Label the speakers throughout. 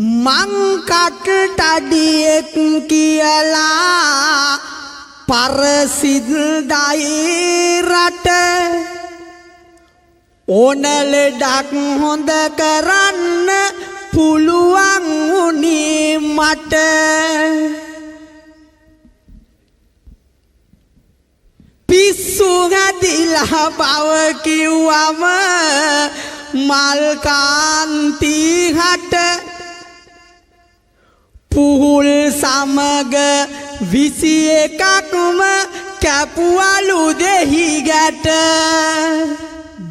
Speaker 1: මං කටටඩියෙක් කියලා පරසිද්දයි රට ඕන ලෙඩක් හොඳ කරන්න පුළුවන් උනේ මට පිස්සු හැදිලා බව කිව්වම මල් කාන්ති හට පුහුල් සමග 21ක්ම කැපුවලු දෙහි ගැට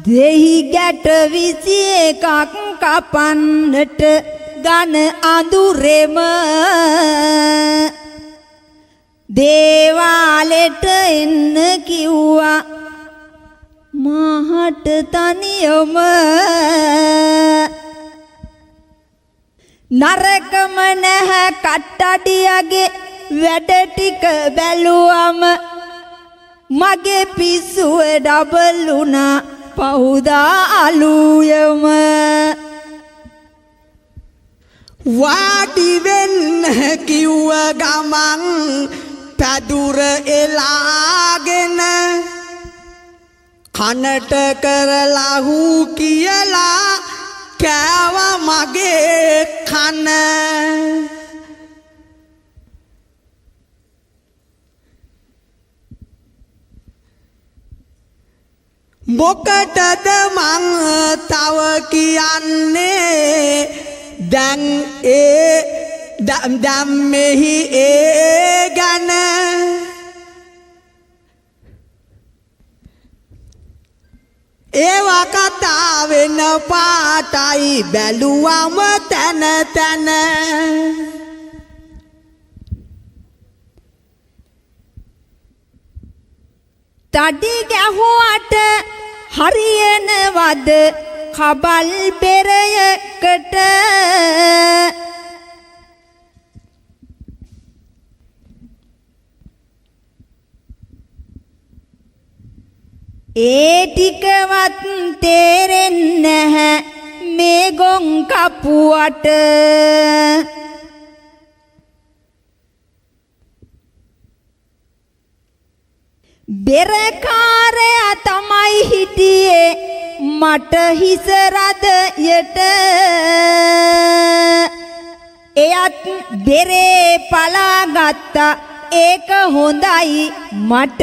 Speaker 2: 21ක් කපන්නට ගන අඳුරෙම දේවාලෙට එන්න කිව්වා මහට තනියම නරකම නැහැ කට්ටඩියගේ වැඩ ටික බැලුවම මගේ පිස්සුව ඩබල් වුණා පහුදා අලුයම
Speaker 1: වාඩි වෙන්න කිව්ව ගමන් පැදුර එලාගෙන කනට කරලා හූ කියලා කෑව මගේ කන මොකටද මං තව කියන්නේ දැන් මෙහි ගැන ඒවා කතා වෙන පාටයි බැලුවම තැන තැන
Speaker 2: තඩි ගැහුවට හරියනවද කබල් බෙරයකට ඒ ටිකවත් තේරෙන්නේ නැහැ මේ ගොන් කපුවට බෙරකාරයා තමයි හිටියේ මට හිස රදයට එයත් බෙරේ පලාගත්තා ඒක හොඳයි මට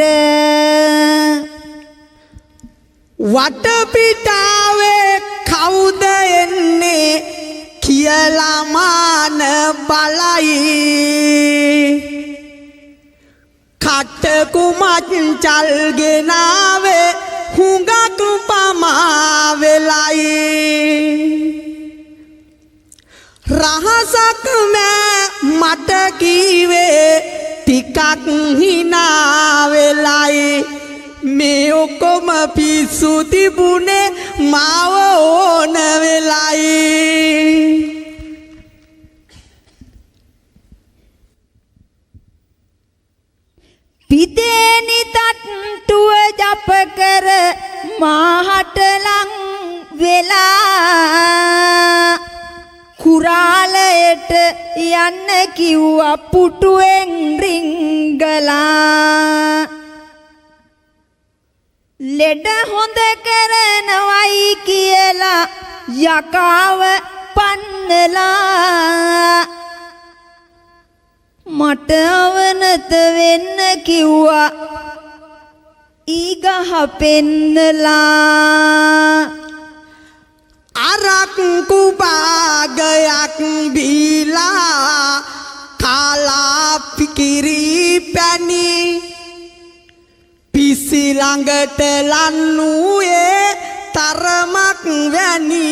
Speaker 1: වටපිටාවේ කවුද එන්නේ කියලා මාන බලයි කට්ටකු මච්චල් ගෙනාවේ හුඟක් පමා වෙලයි රහසක් මට කීවේ ටිකක් හිනා වෙලයි මේ ඔක්කොම පිස්සු තිබුණේ මාව ඕන වෙලයි
Speaker 2: පිතේනි තට්ටුව ජප කර මාහට ලං වෙලා කුරාලයට යන්න කිව්වා පුටුවෙන් රිංගලා ලෙඩ හොඳ කරනවයි කියලා යකාව පන්නලා මට අවනත වෙන්න කිව්වා ඊගහ පෙන්නලා
Speaker 1: අරක්කු භාගයක් බීලා කාලා පිකිරි පැණි පිසි ළඟට ලන්නුවේ තරමක් වැනි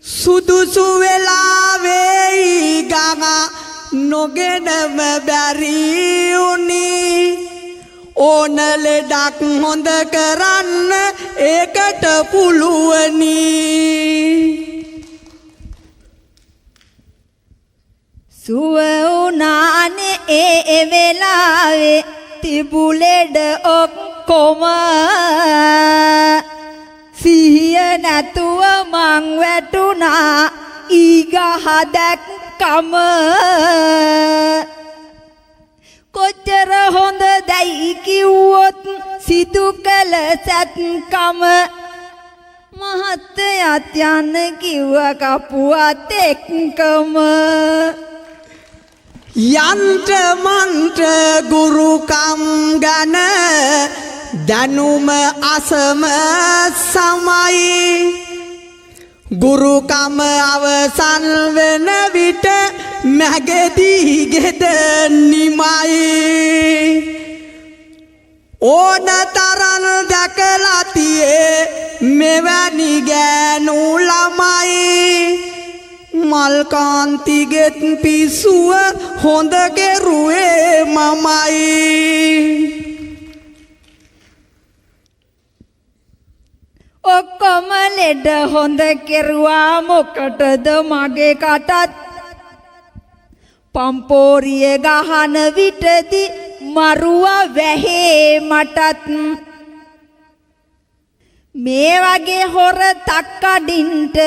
Speaker 1: සුදුසු වෙලාවේ ගඟ නොගෙනම බැරි උනි ඕන ලෙඩක් හොඳ කරන්න ඒකට පුළුවනි
Speaker 2: සුව උනානේ ඒ වෙලාවේ තිබු ලෙඩ ඔක්කොම සිහිය නැතුව මං වැටුණා ඊගහ දැක්කම කොච්චර හොඳ දැයි කිව්වොත් සිදු කළ සැත්කම මහත්තයත් යන්න කිව්ව කපුවත් එක්කම
Speaker 1: යන්ත්‍ර මන්ත්‍ර ගුරුකම් ගැන දැනුම අසම සමයි ගුරුකම අවසන් වෙන විට මැගෙදී ගෙද නිමයි ඕන තරම් දැකලා තියේ මෙවැනි ගෑනු ළමයි මල්කාන්තිගෙත් පිස්සුව හොඳ කෙරුවේ මමයි
Speaker 2: ඔක්කොම ලෙඩ හොඳ කෙරුවා මොකටද මගේ කටත් පම්පෝරිය ගහන විටදි මරුවා වැහේ මටත් මේ වගේ හොර තක්කඩින්ට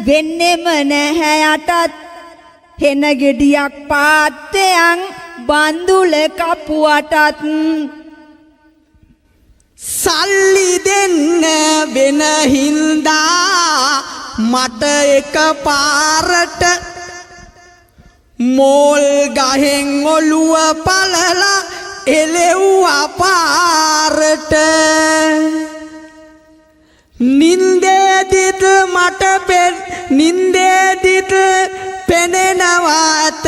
Speaker 2: වෙන්නෙම නැහැ යටත් හෙන ගෙඩියක් පාත්තයන් බන්දුල කපුවටත්
Speaker 1: සල්ලි දෙන්න වෙන හින්දා මට එක පාරට මෝල් ගහෙන් ඔළුව පලලා එලෙව්වා පාරට නින්දේදිත් පෙනෙනවාත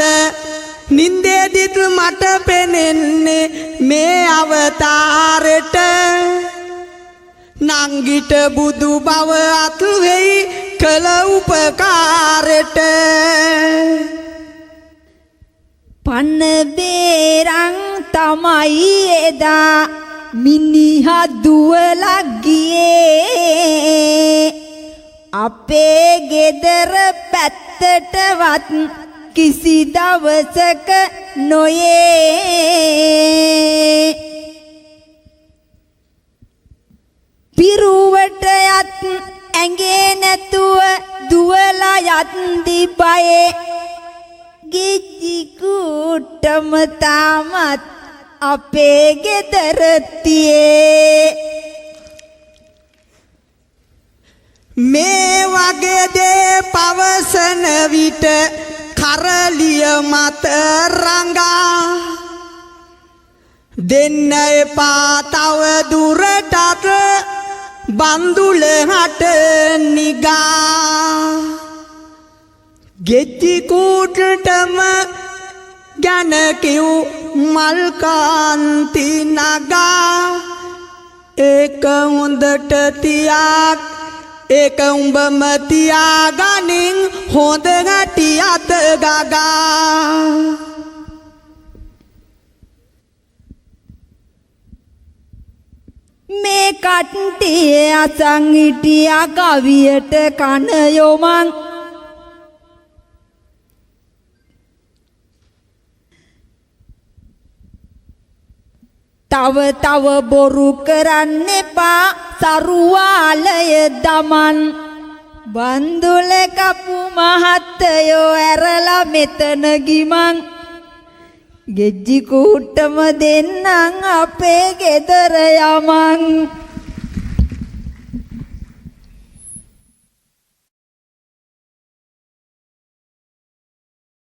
Speaker 1: නින්දේදිත් මට පෙනෙන්නේ මේ අවතාරෙට නංගිට බුදු බව අතු වෙයි කළ උපකාරෙට
Speaker 2: පන්න බේරං තමයි එදා මිනිහා දුවලා ගියේ අපේ ගෙදර පැත්තටවත් කිසි දවසක නොයේ පිරුවට යත් ඇඟේ නැතුව දුවලා යත්දි බයේ ගෙජ්ජි කුට්ටම තාමත් අපේ ගෙදර තියේ
Speaker 1: මේ වගේ දේ පවසන විට කරලිය මත රඟා දෙන්න එපා තව දුරටත් බන්දුල හට නිගා ගෙජ්ජි කූටටම ගැන කිව් මල්කාන්ති නගා ඒක හොඳට තියාක් ඒක උඹම තියාගනින් හොඳ ගැටි අත ගගා
Speaker 2: මේ කට්ටිය අසං හිටියා කවියට කන යොමන් තව බොරු කරන්න එපා සරුවාලය දමන් බන්දුල කපු මහත්තයෝ ඇරලා මෙතන ගිමන් ගෙජ්ජි කුට්ටම දෙන්නම් අපේ ගෙදර යමන්